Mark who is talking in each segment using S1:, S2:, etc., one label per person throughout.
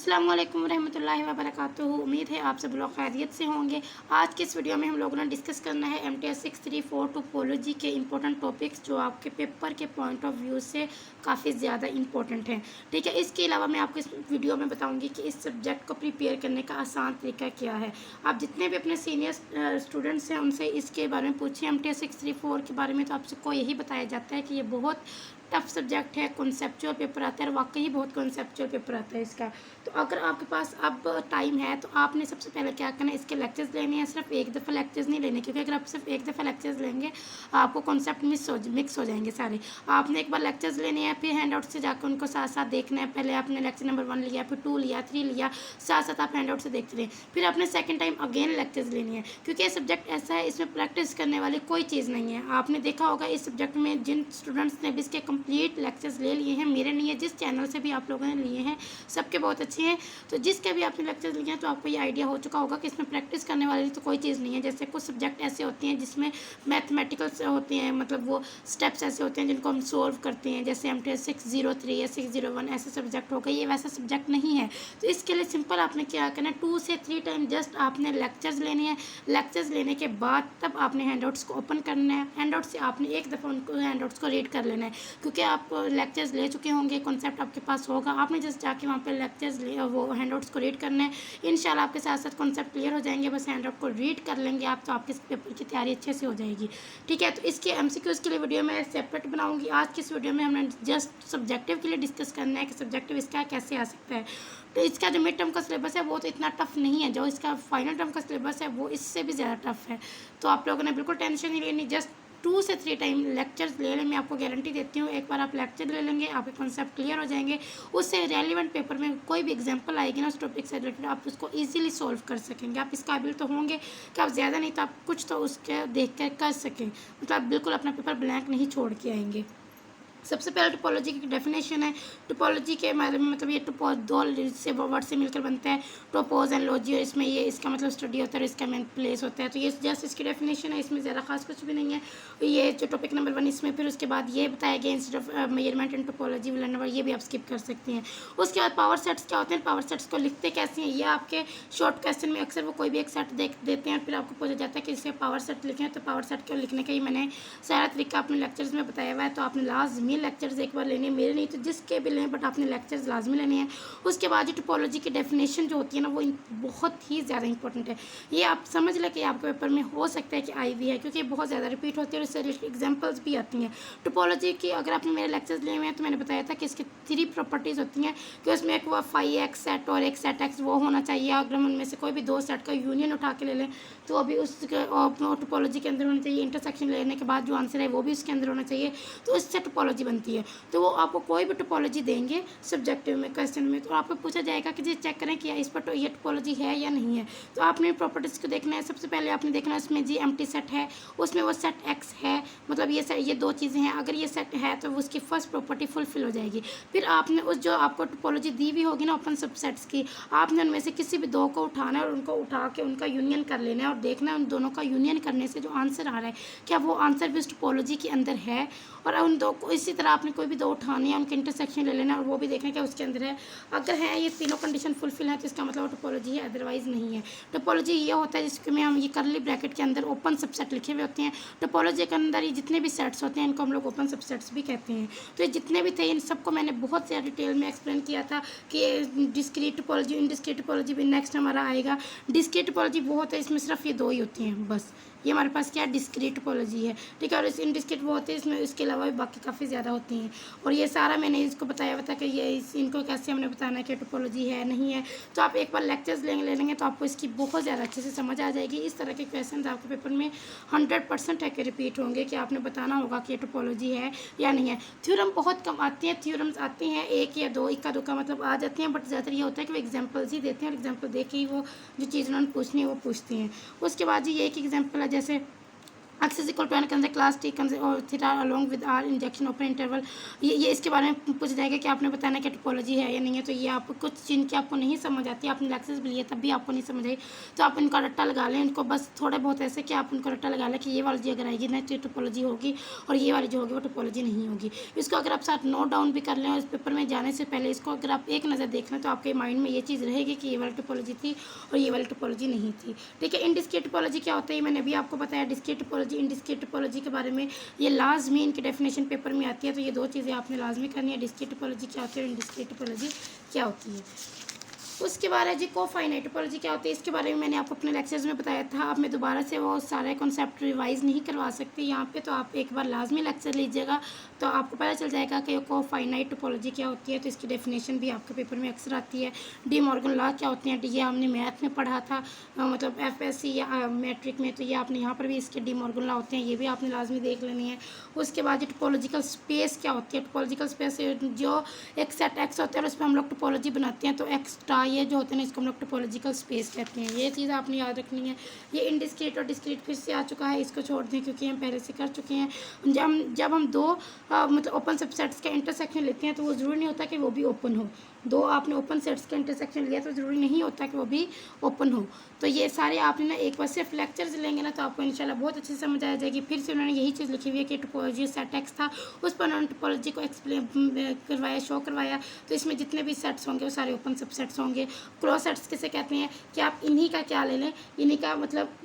S1: अस्सलाम वालेकुम रहमतुल्लाहि व बरकातुहू। उम्मीद है आप सब लोग खैरियत से होंगे। आज के इस वीडियो में हम लोगों ने डिस्कस करना है MTS 634 टोपोलॉजी के इंपॉर्टेंट टॉपिक्स जो आपके पेपर के पॉइंट ऑफ व्यू से काफ़ी ज़्यादा इंपॉर्टेंट हैं। ठीक है, इसके अलावा मैं आपको इस वीडियो में बताऊंगी कि इस सब्जेक्ट को प्रिपेयर करने का आसान तरीका क्या है। आप जितने भी अपने सीनियर स्टूडेंट्स हैं उनसे इसके बारे में पूछिए, MTS 634 के बारे में, तो आप सबको यही बताया जाता है कि ये बहुत टफ सब्जेक्ट है, कॉन्सेप्चुअल पेपर आता है और वाकई बहुत कॉन्सेप्चुअल पेपर आता है इसका। तो अगर आपके पास अब टाइम है तो आपने सबसे पहले क्या करना है, इसके लेक्चर्स लेने हैं। सिर्फ एक दफ़ा लेक्चर्स नहीं लेने, क्योंकि अगर आप सिर्फ एक दफ़ा लेक्चर्स लेंगे आपको कॉन्सेप्ट मिक्स हो जाएंगे सारे। आपने एक बार लेक्चर्स लेने हैं, फिर हैंड आउट से जाकर उनको साथ साथ देखना है। पहले आपने लेक्चर नंबर 1 लिया, फिर 2 लिया, 3 लिया, साथ साथ आप हैंड आउट से देखते रहे। फिर आपने सेकेंड टाइम अगेन लेक्चर्स लेनी है, क्योंकि ये सब्जेक्ट ऐसा है इसमें प्रैक्टिस करने वाली कोई चीज़ नहीं है। आपने देखा होगा इस सब्जेक्ट में जिन स्टूडेंट्स ने भी इसके कंप्लीट लेक्चर्स ले लिए हैं, मेरे नहीं है, जिस चैनल से भी आप लोगों ने लिए हैं सबके बहुत अच्छे हैं। तो जिसके भी आपने लेक्चर्स लिए हैं तो आपको ये आइडिया हो चुका होगा कि इसमें प्रैक्टिस करने वाली तो कोई चीज़ नहीं है। जैसे कुछ सब्जेक्ट ऐसे होते हैं जिसमें मैथमेटिकल्स होते हैं, मतलब वो स्टेप्स ऐसे होते हैं जिनको हम सोल्व करते हैं, जैसे MTS 603 या 601 ऐसे सब्जेक्ट हो गए। ये वैसा सब्जेक्ट नहीं है। तो इसके लिए सिंपल आपने क्या करना है, 2 से 3 टाइम जस्ट आपने लेक्चर्स लेने हैं। लेक्चर्स लेने के बाद तब आपने हैंडआउट्स को ओपन करना है। हैंडआउट से आपने एक दफ़ा उनको हैंडआउट्स को रीड कर लेना है, क्योंकि आप लेक्चर्स ले चुके होंगे, कॉन्सेप्ट आपके पास होगा। आपने जस्ट जाके वहाँ पे लेक्चर्स वो हैंडआउट्स को रीड करना है। इंशाल्लाह आपके साथ साथ कॉन्सेप्ट क्लियर हो जाएंगे। बस हैंडआउट को रीड कर लेंगे आप, तो आपके पेपर की तैयारी अच्छे से हो जाएगी। ठीक है, तो इसके MCQs के लिए वीडियो मैं सेपरेट बनाऊँगी। आज की इस वीडियो में हमने जस्ट सब्जेक्टिव के लिए डिस्कस करना है कि सब्जेक्टिव इसका कैसे आ सकता है। तो इसका जो मिड टर्म का सिलेबस है वो तो इतना टफ नहीं है, जो इसका फाइनल टर्म का सिलेबस है वो इससे भी ज़्यादा टफ है। तो आप लोगों ने बिल्कुल टेंशन नहीं लेनी, जस्ट 2 से 3 टाइम लेक्चर्स ले लें। मैं आपको गारंटी देती हूँ, एक बार आप लेक्चर ले लेंगे आपके कॉन्सेप्ट क्लियर हो जाएंगे। उससे रेलिवेंट पेपर में कोई भी एग्जांपल आएगी ना उस टॉपिक से रिलेटेड, आप उसको इजीली सॉल्व कर सकेंगे। आप इस काबिल तो होंगे कि आप ज़्यादा नहीं तो आप कुछ तो उसके देख कर सकें, मतलब आप बिल्कुल अपना पेपर ब्लैंक नहीं छोड़ के आएंगे। सबसे पहले टोपोलॉजी की डेफिनेशन है। टोपोलॉजी के बारे में, मतलब ये टोपोज 2 से वर्ड से मिलकर बनता है, टोपोज एंड लॉजी, और इसमें ये इसका मतलब स्टडी होता है और इसका मेन प्लेस होता है। तो ये जस्ट इसकी डेफिनेशन है, इसमें ज़्यादा खास कुछ भी नहीं है। ये जो टॉपिक नंबर 1 इसमें फिर उसके बाद ये बताया गया instead of measurement and topology will number, ये भी आप स्किप कर सकते हैं। उसके बाद पावर सेट्स क्या होते हैं, पावर सेट्स को लिखते कैसे हैं, ये आपके शॉर्ट क्वेश्चन में अक्सर वो कोई भी एक सेट देख देते हैं और फिर आपको पूछा जाता है कि इसे पावर सेट लिखें। तो पावर सेट को लिखने का ही मैंने सारा तरीका अपने लेक्चर्स में बताया हुआ है। तो आपने लाजमी लेक्चर्स एक बार लेने, मेरे नहीं तो जिसके भी लें, बट आपने लेक्चर्स लाजमी लेने हैं। उसके बाद जो टोपोलॉजी की डेफिनेशन जो होती है ना वो बहुत ही ज़्यादा इंपॉर्टेंट है। ये आप समझ लें कि आपके पेपर में हो सकता है कि आई भी है, क्योंकि बहुत ज़्यादा रिपीट होती है और इससे एग्जाम्पल्स भी आती हैं। टोपोलॉजी की अगर आपने मेरे लेक्चर्स लिए हुए हैं तो मैंने बताया था कि इसकी 3 प्रॉपर्टीज़ होती हैं, कि उसमें एक वो 5x सेट और एक सेट x वो होना चाहिए। अगर हम उनमें से कोई भी 2 सेट का यूनियन उठा के ले लें तो अभी उस टोपोलॉजी के अंदर होना चाहिए। इंटरसेक्शन लेने के बाद जो आंसर है वो भी उसके अंदर होना चाहिए, तो इससे टोपोलॉजी बनती है। तो वो आपको कोई भी टोपोलॉजी देंगे सब्जेक्टिव में क्वेश्चन में, तो आपको पूछा जाएगा कि जी चेक करें कि इस पर ये टोपोलॉजी है या नहीं है। तो आपने प्रॉपर्टीज़ को देखना है। सबसे पहले आपने देखना है उसमें जी एम्प्टी सेट है, उसमें वो सेट एक्स है, मतलब ये 2 चीज़ें हैं। अगर ये सेट है तो उसकी फर्स्ट प्रॉपर्टी फुलफिल हो जाएगी। फिर आपने उस जो आपको टोपोलॉजी दी हुई होगी ना ओपन सबसेट्स की, आपने उनमें से किसी भी 2 को उठाना है और उनको उठा के उनका यूनियन कर लेना है और देखना है उन दोनों का यूनियन करने से जो आंसर आ रहा है क्या वो आंसर भी उस टोपोलॉजी के अंदर है। और उन 2 को इसी तरह आपने कोई भी 2 उठाने हैं, उनके इंटरसेक्शन ले लेना और वो भी देखना क्या उसके अंदर है। अगर है ये तीनों कंडीशन फुलफिल है तो इसका मतलब टोपोलॉजी है, अदरवाइज़ नहीं है। टोपोलॉजी ये होता है जिसमें हम ये करली ब्रैकेट के अंदर ओपन सबसेट लिखे हुए होते हैं। टोपोलॉजी के अंदर ये जितने भी सेट्स होते हैं इनको हम लोग ओपन सबसेट्स भी कहते हैं। तो ये जितने भी थे इन सबको मैंने बहुत ज़्यादा डिटेल में एक्सप्लेन किया था कि डिस्क्रीट टोपोलॉजी, इनडिस्क्रीट टोपोलॉजी भी नेक्स्ट हमारा आएगा। डिस्क्रीट टोपोलॉजी वो होता है इसमें सिर्फ ये 2 ही होती हैं बस, ये हमारे पास क्या डिस्क्रीट टोपोलॉजी है। ठीक है, और इस इनडिस्क्रीट वो होते हैं इसमें, इसके अलावा भी बाकी काफ़ी ज़्यादा होती हैं। और ये सारा मैंने इसको बताया हुआ था कि ये इनको कैसे हमने बताना है कि टोपोलॉजी है नहीं है। तो आप एक बार लेक्चर्स ले लेंगे तो आपको इसकी बहुत ज़्यादा अच्छे से समझ आ जाएगी। इस तरह के क्वेश्चन आपके पेपर में 100% है कि रिपीट होंगे कि आपने बताना होगा कि ये टोपोलॉजी है या नहीं है। थ्योरम बहुत कम आती हैं, थ्योरम्स आती हैं 1 या 2, इक्का दुक्का मतलब आ जाती हैं, बट ज़्यादातर ये होता है कि वो एग्जाम्पल्स ही देते हैं और एग्जाम्पल दे के ही वो जो चीज़ उन्होंने पूछनी है वो पूछती हैं। उसके बाद ये एक एग्जाम्पल है, जैसे x is equal to n कंजे क्लास टी कंजे और theta along with R injection open interval. ये इसके बारे में पूछ जाएगा कि आपने बताना कि टोपोलॉजी है या नहीं है। तो ये आप कुछ चीज़ की आपको नहीं समझ आती, आपने लेक्चर्स भी लिए तब भी आपको नहीं समझ आई, तो आप इनका रट्टा लगा लें, इनको बस थोड़े बहुत ऐसे कि आप उनको रट्टा लगा लें कि ये वाली अगर आएगी ना तो टोपोलॉजी होगी और ये वाली जो होगी वो टोपोलॉजी नहीं होगी। इसको अगर आप साथ नोट डाउन भी कर लें और इस पेपर में जाने से पहले इसको अगर आप एक नज़र देख लें तो आपके माइंड में ये चीज़ रहेगी कि ये वाली टोपोलॉजी थी और ये वाली टोपोलॉजी नहीं थी। ठीक है, इनडिस्क्रीट टोपोलॉजी क्या होता है मैंने अभी आपको बताया। डिस्क्रीट टोपोलॉजी, इनडिस्क्रीट टोपोलॉजी के बारे में ये लाजमी इनकी डेफिनेशन पेपर में आती है, तो ये दो चीज़ें आपने लाजमी करनी है। डिस्क्रीट टोपोलॉजी क्या होती है और इनडिस्क्रीट टोपोलॉजी क्या होती है। उसके बाद है जी कोफाइनाइट टोपोलॉजी क्या होती है। इसके बारे में मैंने आपको अपने लेक्चर्स में बताया था, अब मैं दोबारा से वो सारे कॉन्सेप्ट रिवाइज नहीं करवा सकती यहाँ पे, तो आप एक बार लाजमी लेक्चर लीजिएगा तो आपको पता चल जाएगा कि कोफाइनाइट टोपोलॉजी क्या होती है। तो इसकी डेफिनेशन भी आपके पेपर में अक्सर आती है। डी मॉर्गन लॉ क्या होती है, ये हमने मैथ में पढ़ा था, मतलब FSC या मैट्रिक में, तो ये आपने यहाँ पर भी इसके डी मॉर्गन लॉ होते हैं, ये भी आपने लाजमी देख लेनी है। उसके बाद ये टोपोलॉजिकल स्पेस क्या होती है। टोपोलॉजिकल स्पेस जो एक सेट एक्स होता है और उस पर हम लोग टोपोलॉजी बनाते हैं, तो एक्स्ट्रा ये जो होते हैं ना इसको हम लोग टोपोलॉजिकल स्पेस कहते हैं। ये चीज़ आपने याद रखनी है। ये इनडिस्क्रीट और डिस्क्रीट फिर से आ चुका है, इसको छोड़ दें क्योंकि हम पहले से कर चुके हैं। जब हम दो मतलब ओपन सबसेट्स का इंटरसेक्शन लेते हैं तो वो ज़रूरी नहीं होता कि वो भी ओपन हो। दो आपने ओपन सेट्स का इंटरसेक्शन लिया तो ज़रूरी नहीं होता कि वो भी ओपन हो। तो ये सारे आपने ना एक बार सिर्फ लेक्चर्स लेंगे ना तो आपको इंशाल्लाह बहुत अच्छे से समझ आ जाएगी। फिर से उन्होंने यही चीज़ लिखी हुई है कि टोपोलॉजी सेट एक्स था, उस पर उन्होंने टोपोलॉजी को एक्सप्लेन करवाया, शो करवाया। तो इसमें जितने भी सेट्स होंगे वो सारे ओपन सबसेट्स होंगे। क्लोज सेट्स किसे कहते हैं कि आप इन्हीं का क्या ले लें, इन्हीं का मतलब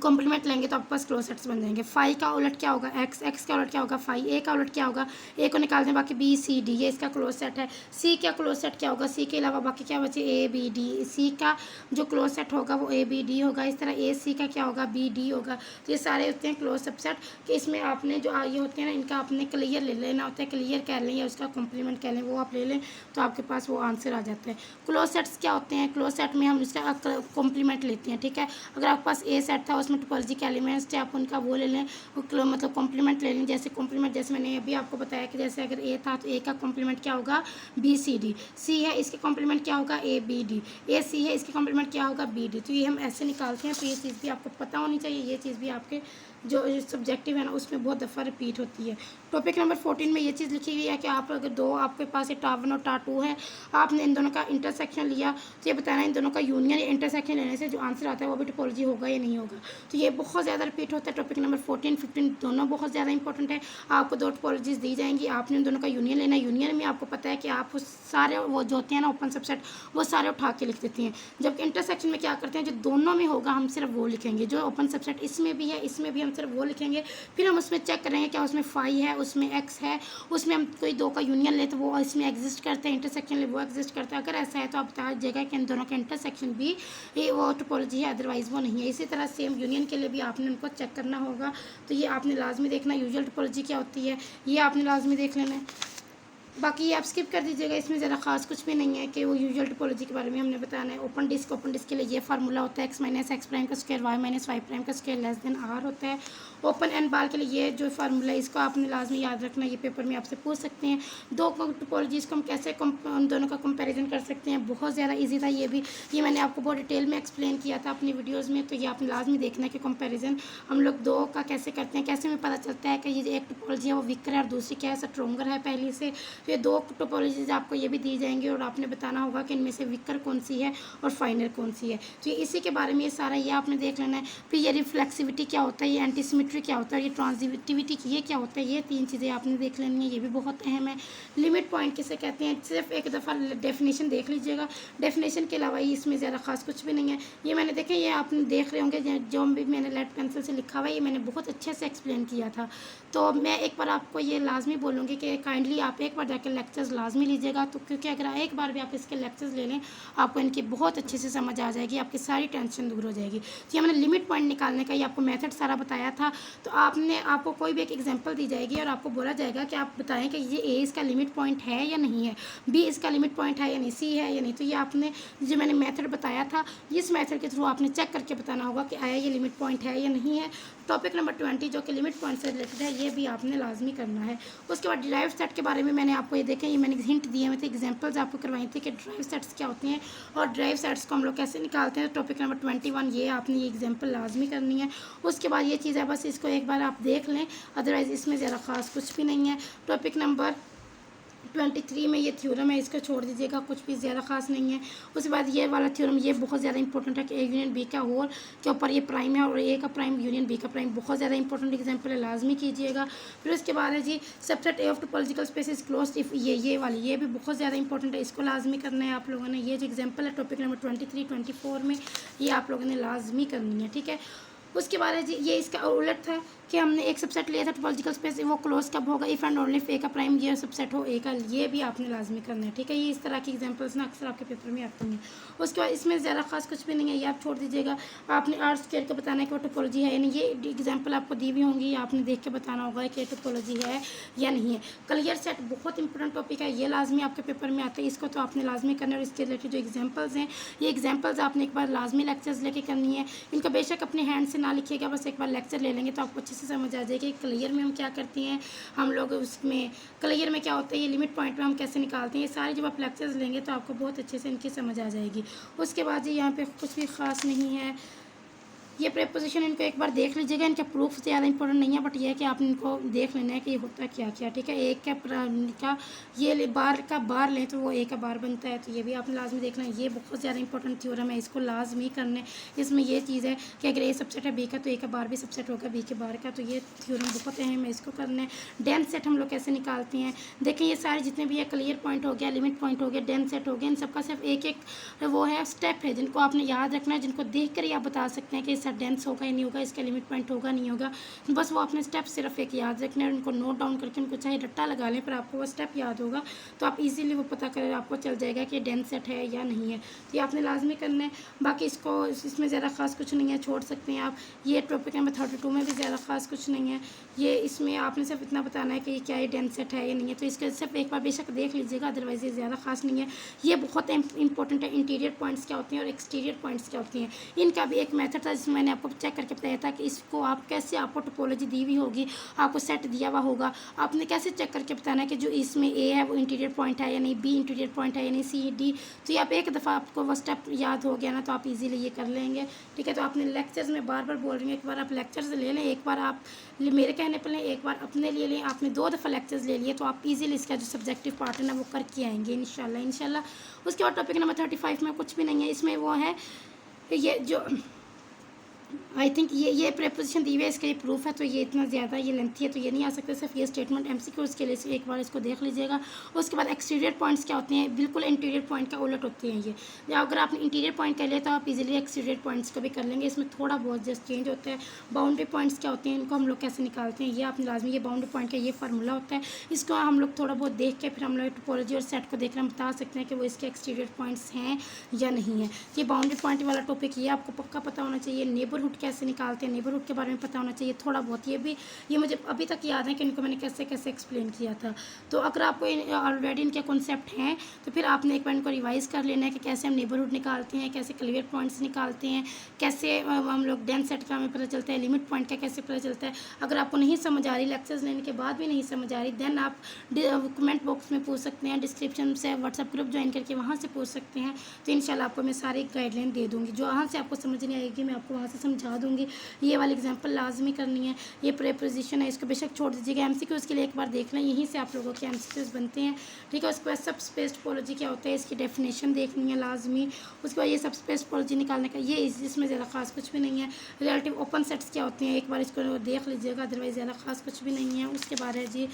S1: कॉम्प्लीमेंट लेंगे तो आपके पास क्लोज सेट्स बन जाएंगे। फाई का उलट क्या होगा एक्स, एक्स का उलट क्या होगा फाई, ए का उलट क्या होगा ए को निकाल दें, बाकी बी सी डी, ये इसका क्लोज सेट है। सी का क्लोज सेट क्या होगा, सी के अलावा बाकी क्या बचे ए बी डी, सी का जो क्लोज सेट होगा वो ए बी डी होगा। इस तरह ए सी का क्या होगा बी डी होगा। तो ये सारे होते हैं क्लोज सबसेट कि इसमें आपने जो ये होते हैं ना इनका आपने क्लियर ले लेना होता है, क्लियर कह लें या उसका कॉम्प्लीमेंट कह लें, वो आप ले लें तो आपके पास वो आंसर आ जाता है। क्लोज सेट्स क्या होते हैं, क्लोज सेट में हम उसका कॉम्प्लीमेंट लेते हैं। ठीक है, अगर आपके पास ए सेट था उसमें टोपोलॉजी के एलिमेंट्स थे, आप उनका वो ले लें, मतलब कॉम्प्लीमेंट ले लें। जैसे कॉम्प्लीमेंट जैसे मैंने अभी आपको बताया कि जैसे अगर ए था तो ए का कॉम्प्लीमेंट क्या होगा बी सी डी, सी है इसके कॉम्प्लीमेंट क्या होगा ए बी डी, ए सी है इसके कॉम्प्लीमेंट क्या होगा बी डी। तो ये हम ऐसे निकालते हैं। तो ये चीज़ भी आपको पता होनी चाहिए, ये चीज़ भी आपके जो सब्जेक्टिव है ना उसमें बहुत दफ़ा रिपीट होती है। टॉपिक नंबर 14 में ये चीज़ लिखी हुई है कि आप अगर दो आपके पास टा1 और टा2 है, आपने इन दोनों का इंटरसेक्शन लिया तो ये बताना इन दोनों का यूनियन या इंटरसेक्शन लेने से जो आंसर आता है वो भी टोपोलॉजी होगा या नहीं होगा। तो ये बहुत ज़्यादा रिपीट होता है। टॉपिक नंबर 14, 15 दोनों बहुत ज़्यादा इंपॉर्टेंट है। आपको दो टोपोलॉजीज दी जाएंगी, आपने इन दोनों का यूनियन लेना है। यूनियन में आपको पता है कि आप उस सारे वो जो होते हैं ना ओपन सबसेट वो सारे उठा के लिख देती हैं। जबकि इंटरसेक्शन में क्या करते हैं, जो दोनों में होगा हम सिर्फ वो लिखेंगे, जो ओपन सबसेट इसमें भी है इसमें भी हम सिर्फ वो लिखेंगे। फिर हम उसमें चेक करेंगे क्या उसमें फाई है उसमें एक्स है, उसमें हम कोई दो का यूनियन ले तो वो इसमें एग्जिस्ट करते हैं, इंटरसेक्शन ले वो एग्जिस्ट करता है। अगर ऐसा है तो आप बता दीजिएगा कि इन दोनों का इंटरसेक्शन भी ये वो टोपोलॉजी है, अदरवाइज़ वो नहीं है। इसी तरह सेम यूनियन के लिए भी आपने उनको चेक करना होगा। तो ये आपने लाजमी देखना। यूजुअल टोपोलॉजी क्या होती है ये आपने लाजमी देख लेना है। बाकी ये आप स्किप कर दीजिएगा, इसमें ज़रा खास कुछ भी नहीं है कि वो यूजुअल टोपोलॉजी के बारे में हमने बताना है। ओपन डिस्क के लिए ये फार्मूला होता है एक्स माइनस एक्स प्राइम का square Y minus Y prime का स्क्वायर लेस देन आर होता है। ओपन एंड बार के लिए ये जो फार्मूला है इसको आपने लाजमी याद रखना, ये पेपर में आपसे पूछ सकते हैं। दो टोपोलॉजीज़ को हम कैसे उन दोनों का कंपैरिजन कर सकते हैं, बहुत ज़्यादा ईजी था ये भी, ये मैंने आपको बहुत डिटेल में एक्सप्लेन किया था अपनी वीडियोज़ में। तो ये आपने लाजमी देखना है कि कंपेरिजन हम लोग दो का कैसे करते हैं, कैसे हमें पता चलता है कि ये एक टोपोलॉजी है वो वीकर है और दूसरी क्या है स्ट्रोंगर है पहले से। तो ये दो टोपोलॉजीज आपको ये भी दी जाएंगी और आपने बताना होगा कि इनमें से वीकर कौन सी है और फाइनल कौन सी है। तो ये इसी के बारे में ये सारा ये आपने देख लेना है। फिर ये रिफ्लेक्सिविटी क्या होता है, ये एंटीसिमेट्री क्या होता है, ये ट्रांजिटिविटी ये क्या होता है, ये तीन चीज़ें आपने देख लेनी है, ये भी बहुत अहम है। लिमिट पॉइंट किसे कहते हैं, सिर्फ एक दफ़ा डेफिनेशन देख लीजिएगा, डेफिनेशन के अलावा ये इसमें ज़्यादा खास कुछ भी नहीं है। ये मैंने देखे ये आपने देख रहे होंगे जो भी मैंने लेड पेंसिल से लिखा हुआ है ये मैंने बहुत अच्छे से एक्सप्लेन किया था। तो मैं एक बार आपको ये लाजमी बोलूँगी कि काइंडली आप एक बार जाकर लेक्चर्स लाजमी लीजिएगा। तो क्योंकि अगर एक बार भी आप इसके लेक्चर्स ले लें आपको इनकी बहुत अच्छे से समझ आ जाएगी, आपकी सारी टेंशन दूर हो जाएगी। तो ये मैंने लिमिट पॉइंट निकालने का ये आपको मेथड सारा बताया था। तो आपको कोई भी एक एग्जांपल दी जाएगी और आपको बोला जाएगा कि आप बताएं कि ये ए इसका लिमिट पॉइंट है या नहीं है, बी इसका लिमिट पॉइंट है या नहीं, सी है या नहीं। तो ये आपने जो मैंने मेथड बताया था इस मेथड के थ्रू आपने चेक करके बताना होगा कि आया ये लिमिट पॉइंट है या नहीं है। टॉपिक नंबर 20 जो कि लिमिट पॉइंट से रिलेटेड है ये भी आपने लाजमी करना है। उसके बाद डिराइव्ड सेट के बारे में मैंने आपको ये देखें, ये मैंने हिंट दिए हुए थे, एग्जांपल्स आपको करवाई थी कि ड्राइव सेट्स क्या होते हैं और ड्राइव सेट्स को हम लोग कैसे निकालते हैं। टॉपिक नंबर 21 ये आपने ये एग्जांपल लाजमी करनी है। उसके बाद ये चीज़ है, बस इसको एक बार आप देख लें, अदरवाइज़ इसमें ज़रा ख़ास कुछ भी नहीं है। टॉपिक नंबर 23 में ये थ्योरम है, इसको छोड़ दीजिएगा, कुछ भी ज़्यादा खास नहीं है। उसके बाद ये वाला थ्योरम, ये बहुत ज़्यादा इंपॉर्टेंट है कि ए यूनियन बी का होल के ऊपर ये प्राइम है और ए का प्राइम यूनियन बी का प्राइम, बहुत ज़्यादा इंपॉर्टेंट एग्जांपल है, लाजमी कीजिएगा। फिर उसके बाद है G subset A of topological space is closed if, ये वाली, ये भी बहुत ज़्यादा इंपॉर्टेंट है, इसको लाजमी करना है आप लोगों ने। ये जो एग्जाम्पल है टॉपिक नंबर 23, 24 में, ये आप लोगों ने लाजमी करनी है, ठीक है। उसके बाद है जी ये इसका उलट था कि हमने एक सबसेट लिया था टोपोलॉजिकल स्पेस, वो क्लोज कब होगा, इफ़ एंड ओनली इफ ए का प्राइम ये सबसेट हो ए का, ये भी आपने लाजमी करना है, ठीक है। ये इस तरह की एग्जांपल्स ना अक्सर आपके पेपर में आती हैं। उसके बाद इसमें ज़्यादा खास कुछ भी नहीं है, ये आप छोड़ दीजिएगा। आपने आर स्क्वायर का बताना है कि वो टोपोलॉजी है या नहीं, ये एग्जाम्पल आपको दी हुई होंगी, आपने देख के बताना होगा कि टोपोलॉजी है या नहीं है। क्लियर सेट बहुत इंपॉर्टेंट टॉपिक है, ये लाजमी आपके पेपर में आता है, इसको तो आपने लाजमी करना है। और इसके रिलेटेड जो एग्जाम्पल्स हैं, ये एग्जाम्पल्स आपने एक बार लाजमी लेक्चर्स लेके करनी है, इनका बेशक अपने हैंड से ना लिखिएगा, बस एक बार लेक्चर ले लेंगे तो आपको अच्छे से समझ आ जाएगी। क्लियर में हम क्या करते हैं, हम लोग उसमें क्लियर में क्या होता है, ये लिमिट पॉइंट में हम कैसे निकालते हैं, ये सारी जब आप लेक्चर्स लेंगे तो आपको बहुत अच्छे से इनकी समझ आ जाएगी। उसके बाद जी यहाँ पे कुछ भी ख़ास नहीं है, ये प्रेपोजिशन इनको एक बार देख लीजिएगा, इनका प्रूफ ज़्यादा इंपॉर्टेंट नहीं है, बट ये है कि आपने इनको देख लेना है कि ये होता क्या क्या, ठीक है। एक का ये बार का बार लें तो वो ए का बार बनता है, तो ये भी आपने लाजमी देखना है। ये बहुत ज़्यादा इंपॉर्टेंट थ्योरम है, इसको लाजमी करना है। इसमें ये चीज़ है कि अगर ए सबसेट है बी का तो ए का बार भी सबसेट होगा बी के बार का, तो ये थ्योरम बहुत अहम है, इसको करना है। डेंस सेट हम लोग कैसे निकालते हैं, देखिए ये सारे जितने भी है, क्लियर पॉइंट हो गया, लिमिट पॉइंट हो गया, डेंस सेट हो गया, इन सबका सिर्फ एक एक वो है स्टेप है जिनको आपने याद रखना है, जिनको देख कर ही आप बता सकते हैं कि इसका डेंस होगा या नहीं होगा, इसका लिमिट पॉइंट होगा नहीं होगा। बस वो अपने स्टेप सिर्फ एक याद रखना है, उनको नोट डाउन करके उनको चाहे रट्टा लगा लें, पर आपको वो स्टेप याद होगा तो आप इजीली वो पता करें, आपको चल जाएगा कि डेंस सेट है या नहीं है। तो ये आपने लाजमी करना है। बाकी इसको इसमें ज़्यादा खास कुछ नहीं है, छोड़ सकते हैं आप। ये टॉपिक नंबर 32 में भी ज़्यादा खास कुछ नहीं है, ये इसमें आपने सिर्फ इतना बताना है कि क्या ये डेंस सेट है या नहीं है, तो इसका सिर्फ एक बार बेशक देख लीजिएगा, अदरवाइज़ ये ज़्यादा खास नहीं है। ये बहुत इंपॉर्टेंट है, इंटीरियर पॉइंट्स क्या होते हैं और एक्सटीरियर पॉइंट्स क्या होती हैं, इनका भी एक मेथड था जिसमें मैंने आपको चेक करके बताया था कि इसको आप कैसे, आपको टोपोलॉजी दी हुई होगी, आपको सेट दिया हुआ होगा, आपने कैसे चेक करके बताना है कि जो इसमें ए है वो इंटीरियर पॉइंट है या नहीं, बी इंटीरियर पॉइंट है या नहीं, सी डी। तो ये आप एक दफ़ा आपको वो स्टेप याद हो गया ना तो आप इजीली ये कर लेंगे, ठीक है। तो आपने लेक्चर्स में बार बार बोल रही हूँ, एक बार आप लेक्चर्स ले लें, एक बार आप मेरे कहने पर लें, एक बार अपने लिए लें। आपने 2 दफ़ा लेक्चर्स ले लिए तो आप इजीली इसका जो सब्जेक्टिव पार्ट है ना वो करके आएंगे इंशाल्लाह। उसके बाद टॉपिक नंबर 35 में कुछ भी नहीं है, इसमें वो है ये जो आई थिंक ये प्रेपोजिशन दी हुई है, इसका ये प्रूफ है, तो ये इतना ज़्यादा ये लेंथी है तो ये नहीं आ सकता, सिर्फ ये स्टेटमेंट एमसीक्यूज़ के लिए एक बार इसको देख लीजिएगा। उसके बाद एक्सटीरियर पॉइंट्स क्या होते हैं, बिल्कुल इंटीरियर पॉइंट का उलट होते हैं ये, या अगर आपने इंटीरियर पॉइंट कर लिया तो आप इजीली एक्सटीरियर पॉइंट्स को भी कर लेंगे, इसमें थोड़ा बहुत जस्ट चेंज होता है। बाउंड्री पॉइंट्स क्या होते हैं, इनको हम लोग कैसे निकालते हैं, ये आपने लाजमी, ये बाउंड्री पॉइंट का ये फार्मूला होता है, इसको हम लोग थोड़ा बहुत देख के फिर हम लोग टोपोलॉजी और सेट को देखकर हम बता सकते हैं कि वो इसके एक्सटीरियर पॉइंट्स हैं या नहीं है। ये बाउंड्री पॉइंट वाला टॉपिक ये आपको पक्का पता होना चाहिए। नेबरहुड कैसे निकालते हैं, नेबरहुड के बारे में पता होना चाहिए थोड़ा बहुत, ये मुझे अभी तक याद है कि इनको मैंने कैसे कैसे एक्सप्लेन किया था। तो अगर आपको ऑलरेडी इनके कॉन्सेप्ट हैं तो फिर आपने एक बार इनको रिवाइज़ कर लेना है कि कैसे हम नेबरहुड निकालते हैं, कैसे क्लियर पॉइंट्स निकालते हैं, कैसे हम लोग डेंस सेट का हमें पता चलता है, लिमिट पॉइंट का कैसे पता चलता है। अगर आपको नहीं समझ आ रही, लेक्चर्स लेने के बाद भी नहीं समझ आ रही, देन आप कमेंट बॉक्स में पूछ सकते हैं, डिस्क्रिप्शन से व्हाट्सएप ग्रुप ज्वाइन करके वहाँ से पूछ सकते हैं। तो इंशाल्लाह आपको मैं सारी गाइडलाइन दे दूँगी, जो वहाँ से आपको समझ नहीं आएगी मैं आपको वहाँ से समझा दूँगी। ये वाली एग्जांपल लाजमी करनी है। ये प्रेपोजिशन है, इसको बेशक छोड़ दीजिएगा, एमसीक्यूज़ के लिए एक बार देख लें, यहीं से आप लोगों के एमसीक्यूज़ बनते हैं, ठीक है। उसके बाद सब स्पेस टोपोलॉजी क्या होता है, इसकी डेफिनेशन देखनी है लाजमी। उसके बाद ये सब स्पेस टोपोलॉजी निकालने का ये इसमें ज़्यादा खास कुछ भी नहीं है। रिलेटिव ओपन सेट्स क्या होते हैं, एक बार इसको देख लीजिएगा, अदरवाइज़ ज़्यादा खास कुछ भी नहीं है। उसके बाद है जी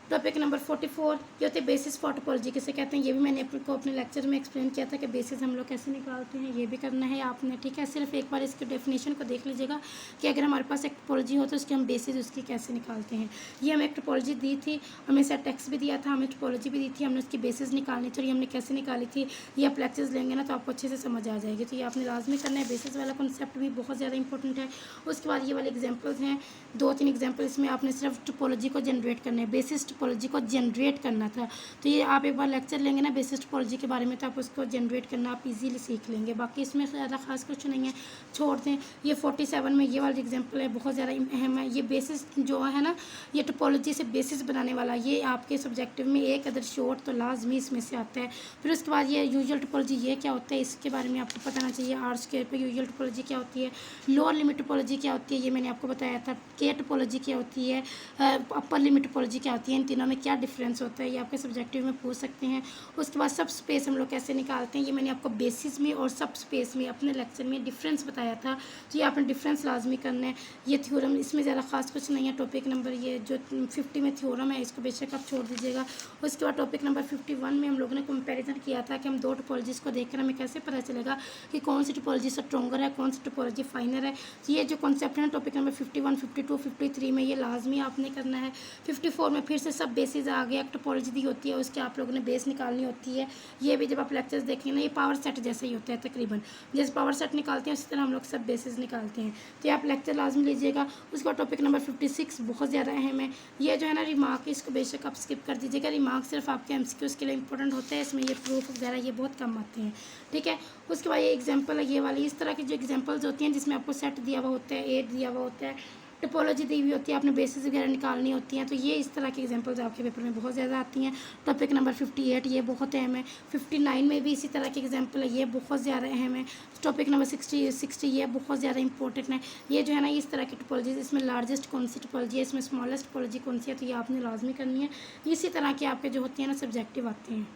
S1: टॉपिक नंबर 44, ये होते हैं बेसिस फॉर टोपोलॉजी किसे कहते हैं, ये भी मैंने आपको अपने लेक्चर में एक्सप्लेन किया था कि बेसिस हम लोग कैसे निकालते हैं, ये भी करना है आपने, ठीक है। सिर्फ एक बार इसके डेफिनेशन को देख लीजिएगा कि अगर हमारे पास एक टोपोलॉजी हो तो उसकी हम बेसिस उसकी कैसे निकालते हैं। ये हमें एक टोपोलॉजी दी थी, हमें सेट टेक्स्ट भी दिया था, हमें टोपोलॉजी भी दी थी, हमने उसकी बेसिस निकालनी थी और ये हमने कैसे निकाली थी, ये आप लेक्चर्स लेंगे ना तो आपको अच्छे से समझ आ जाएगी। तो ये आपने लाजमी करना है, बेसिस वाला कॉन्सेप्ट भी बहुत ज़्यादा इंपॉर्टेंट है। उसके बाद ये वाले एग्जाम्पल्स हैं, 2-3 एग्जाम्पल, इसमें आपने सिर्फ टोपोलॉजी को जनरेट करना है, बेसिस टोपोलॉजी को जनरेट करना था। तो ये आप एक बार लेक्चर लेंगे ना बेसिस टोपोलॉजी के बारे में, तो आप उसको जनरेट करना आप इजीली सीख लेंगे। बाकी इसमें ज़्यादा खास कुछ नहीं है, छोड़ दें। ये 47 में ये वाला एग्जाम्पल है, बहुत ज़्यादा अहम है। ये बेसिस जो है ना, ये टोपोलॉजी से बेसिस बनाने वाला, ये आपके सब्जेक्टिव में एक अदर शॉर्ट तो लाजमी इसमें से आता है। फिर उसके बाद ये यूजुअल टोपोलॉजी, ये क्या होता है इसके बारे में आपको पता होना चाहिए। आर स्क्वायर पे यूजुअल टोपोलॉजी क्या होती है, लोअर लिमिट टोपोलॉजी क्या होती है, ये मैंने आपको बताया था। के टोपोलॉजी क्या होती है, अपर लिमिट टोपोलॉजी क्या होती है, इन तीनों में क्या डिफरेंस होता है, ये आपके सब्जेक्टिव में पूछ सकते हैं। उसके बाद सब स्पेस हम लोग कैसे निकालते हैं, ये मैंने आपको बेसिस में और सब स्पेस में अपने लेक्चर में डिफरेंस बताया था। तो ये आपने डिफरेंस लाजमी करना है। ये थ्योरम, इसमें ज़्यादा खास कुछ नहीं है। टॉपिक नंबर ये जो 50 में थ्योरम है, इसको बेशक आप छोड़ दीजिएगा। उसके बाद टॉपिक नंबर 51 में हम लोगों ने कंपैरिजन किया था कि हम दो टोपोलॉजीज़ को देखकर हमें कैसे पता चलेगा कि कौन सी टोपोलॉजी स्ट्रॉन्गर है, कौन सी टोपोलॉजी फाइनर है। तो ये जो कॉन्सेप्ट है टॉपिक नंबर 51, 52, 53 में, ये लाजमी आपने करना है। 54 में फिर से सब बेसिस आ गया, एक टोपोलॉजी दी होती है, उसके आप लोगों ने बेस निकालनी होती है। ये भी जब आप लेक्चर्स देखेंगे ना, ये पावर सेट जैसा ही होता है तकरीबन, जैसे पावर सेट निकालते हैं उसी तरह हम लोग सब बेसिस निकालते हैं। तो ये आप लेक्चर लाजमी लीजिएगा। उसके बाद टॉपिक नंबर 56 बहुत ज़्यादा अहम है। ये जो है ना रिमार्क, इसको बेशक आप स्किप कर दीजिएगा। रिमार्क सिर्फ आपके एमसीक्यूज़ के लिए इंपॉर्टेंट होते हैं, इसमें ये प्रूफ वगैरह ये बहुत कम आते हैं, ठीक है। उसके बाद ये एग्जाम्पल है, ये वाली, इस तरह की जो एग्जाम्पल्स होती हैं जिसमें आपको सेट दिया हुआ होता है, एड दिया हुआ होता है, टोपोलॉजी दी हुई होती है, आपने बेसिस वगैरह निकालनी होती हैं। तो ये इस तरह की एग्जांपल्स आपके पेपर में बहुत ज़्यादा आती हैं। टॉपिक नंबर 58 ये बहुत अहम है। 59 में भी इसी तरह की एग्जांपल है, ये बहुत ज़्यादा अहम है। टॉपिक नंबर 60 ये बहुत ज़्यादा इंपॉर्टेंट है। ये जो है ना इस तरह की टोपोलॉजी, इसमें लार्जेस्ट कौन सी टोपोलॉजी है, इसमें स्मॉलेस्ट टोपोलॉजी कौन सी है, तो ये आपने लाजमी करनी है। इसी तरह के आपके जो होती हैं ना सब्जेक्टिव आते हैं।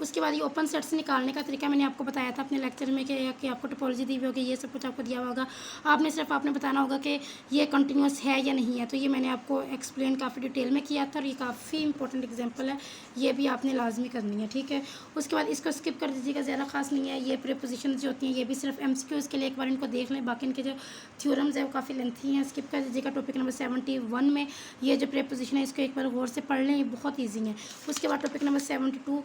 S1: उसके बाद ये ओपन सेट से निकालने का तरीका मैंने आपको बताया था अपने लेक्चर में कि आपको टोपोलॉजी दी हुई होगी, ये सब कुछ आपको दिया होगा। आपने बताना होगा कि ये कंटिन्यूस है या नहीं है। तो ये मैंने आपको एक्सप्लेन काफ़ी डिटेल में किया था और ये काफ़ी इंपॉर्टेंट एग्जांपल है, ये भी आपने लाजमी करनी है, ठीक है। उसके बाद इसको स्किप कर दीजिएगा, ज़्यादा खास नहीं है। ये प्रीपोजिशंस जो होती हैं ये भी सिर्फ एमसीक्यूज़ के लिए, एक बार इनको देख लें। बाकी इनके जो थ्योरम्स है वो काफ़ी लेंथी हैं, स्किप कर दीजिएगा। टॉपिक नंबर 71 में ये जो प्रीपोजिशन है इसको एक बार गौर से पढ़ लें, ये बहुत ईजी है। उसके बाद टॉपिक नंबर 72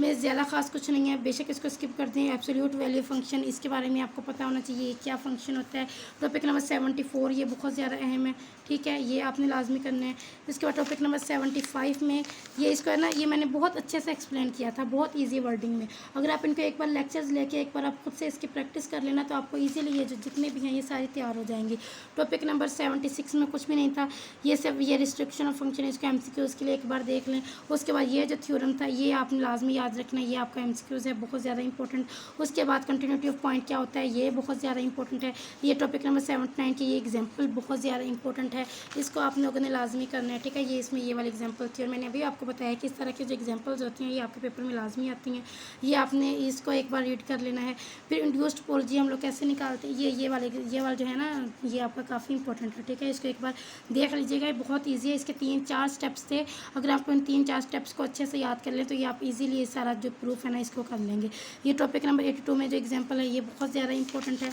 S1: में ज़्यादा खास कुछ नहीं है, बेशक इसको स्किप कर दें। एब्सोल्यूट वैल्यू फंक्शन, इसके बारे में आपको पता होना चाहिए क्या फंक्शन होता है। टॉपिक नंबर 74 ये बहुत ज़्यादा अहम है, ठीक है, ये आपने लाजमी करना है। इसके बाद टॉपिक नंबर 75 में ये इसको है ना, ये मैंने बहुत अच्छे से एक्सप्लेन किया था, बहुत ईजी वर्डिंग में। अगर आप इनको एक बार लेक्चर्स लेके एक बार आप खुद से इसकी प्रैक्टिस कर लेना तो आपको ईजिली ये जो जितने भी हैं ये सारी तैयार हो जाएंगी। टॉपिक नंबर 76 में कुछ भी नहीं था, ये सिर्फ ये रिस्ट्रिक्शन ऑफ फंक्शन, इसको एमसीक्यूज़ के लिए एक बार देख लें। उसके बाद ये जो थ्योरम था ये आपने लाजमी याद रखना, ये आपका एमसीक्यूज़ है, बहुत ज़्यादा इंपॉर्टेंट। उसके बाद कंटिन्यूटी ऑफ पॉइंट क्या होता है, ये बहुत ज़्यादा इंपॉर्टेंट है। ये टॉपिक नंबर 79 की ये एग्जाम्पल बहुत ज़्यादा इंपॉर्टेंट है, इसको आप लोगों ने लाजमी करना है, ठीक है। ये इसमें ये वाली एग्जाम्पल थी और मैंने अभी आपको बताया कि इस तरह की जो एग्जाम्पल्स होती हैं ये आपके पेपर में लाजमी आती हैं, ये आपने इसको एक बार रीड कर लेना है। फिर इंड्यूस्ड टोपोलॉजी हम लोग कैसे निकालते हैं, ये वाला जो है ना ये आपका काफ़ी इंपॉर्टेंट है, ठीक है। इसको एक बार देख लीजिएगा, ये बहुत ईजी है। इसके 3-4 स्टेप्स थे, अगर आपको इन 3-4 स्टेप्स को अच्छे से याद कर लें तो ये आप इजीली ये सारा जो प्रूफ है ना इसको कर लेंगे। ये टॉपिक नंबर 82 में जो एग्जाम्पल है ये बहुत ज़्यादा इंपॉर्टेंट है।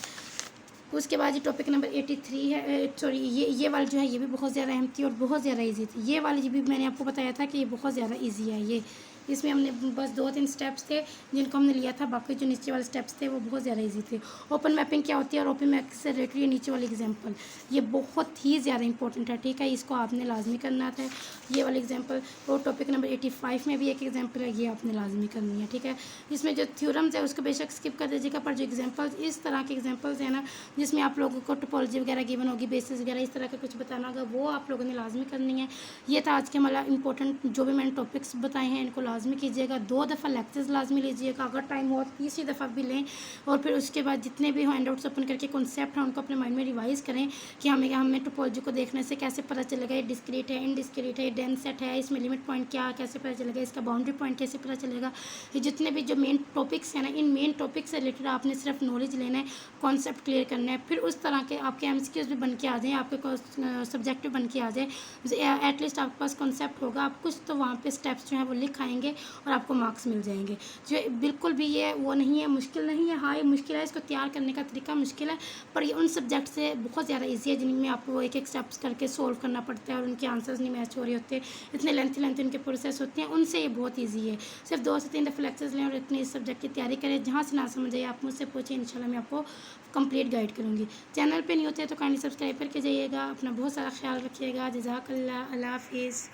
S1: उसके बाद ये टॉपिक नंबर 83 है, सॉरी ये वाली जो है ये भी बहुत ज़्यादा अहम थी और बहुत ज़्यादा इजी थी। ये वाली भी मैंने आपको बताया था कि ये बहुत ज़्यादा इजी है। ये इसमें हमने बस 2-3 स्टेप्स थे जिनको हमने लिया था, बाकी जो नीचे वाले स्टेप्स थे वो बहुत ज़्यादा इजी थे। ओपन मैपिंग क्या होती है और ओपन मैपिंग से रिलेटेड ये नीचे वाली एग्जांपल ये बहुत ही ज़्यादा इंपॉर्टेंट है, ठीक है, इसको आपने लाजमी करना था। ये वाली एग्जांपल और टॉपिक नंबर 85 में भी एक एग्जांपल है, ये आपने लाजमी करनी है, ठीक है। इसमें जो थ्योरम्स है उसको बेशक स्किप कर दीजिएगा, पर जो एग्जाम्पल्स इस तरह के एग्जाम्पल्स हैं ना जिसमें आप लोगों को टोपोलॉजी वगैरह गिवन होगी, बेसिस वगैरह इस तरह का कुछ बताना होगा, वो आप लोगों ने लाजमी करनी है। ये था आज के हमारा इंपॉर्टेंट जो भी मैंने टॉपिक्स बताए हैं इनको लाजमी कीजिएगा। 2 दफ़ा लेक्चर्स लाजमी लीजिएगा, अगर टाइम हो तीसरी दफ़ा भी लें। और फिर उसके बाद जितने भी हैंडआउट्स ओपन करके कॉन्सेप्ट हैं उनको अपने माइंड में रिवाइज़ करें कि हमें टोपोलॉजी को देखने से कैसे पता चलेगा ये डिस्क्रीट है, इनडिस्क्रीट है, डेंस सेट है, इसमें लिमिट पॉइंट क्या कैसे पता चलेगा, इसका बाउंड्री पॉइंट कैसे पता चलेगा। ये जितने भी जो मेन टॉपिक्स हैं ना इन मेन टॉपिक से रिलेटेड आपने सिर्फ नॉलेज लेना है, कॉन्सेप्ट क्लियर करना है। फिर उस तरह के आपके एमसीक्यूज़ भी बन के आ जाएँ, आपके सब्जेक्टिव बन के आ जाए, एटलीस्ट आपके पास कॉन्सेप्ट होगा, आप कुछ तो वहाँ पे स्टेप्स जो हैं वो लिख आएंगे और आपको मार्क्स मिल जाएंगे। जो बिल्कुल भी ये वो नहीं है, मुश्किल नहीं है। हाँ ये मुश्किल है, इसको तैयार करने का तरीका मुश्किल है, पर ये उन सब्जेक्ट से बहुत ज़्यादा ईजी है जिनमें आपको एक स्टेप्स करके सोल्व करना पड़ता है और उनके आंसर्स नहीं मैच हो रहे होते, इतने लेंथी उनके प्रोसेस होते हैं, उनसे ये बहुत ईजी है। सिर्फ 2 से 3 दफ़े लेक्चर्स लें और इतनी इस सब्जेक्ट की तैयारी करें। जहाँ से ना समझ आए आप मुझसे पूछें, इंशाल्लाह मैं आपको कंप्लीट गाइड करूँगी। चैनल पे नहीं होते तो काइंडली सब्सक्राइब करके जाइएगा। अपना बहुत सारा ख्याल रखिएगा। जज़ाकल्लाह, अल्लाह हाफ़िज़।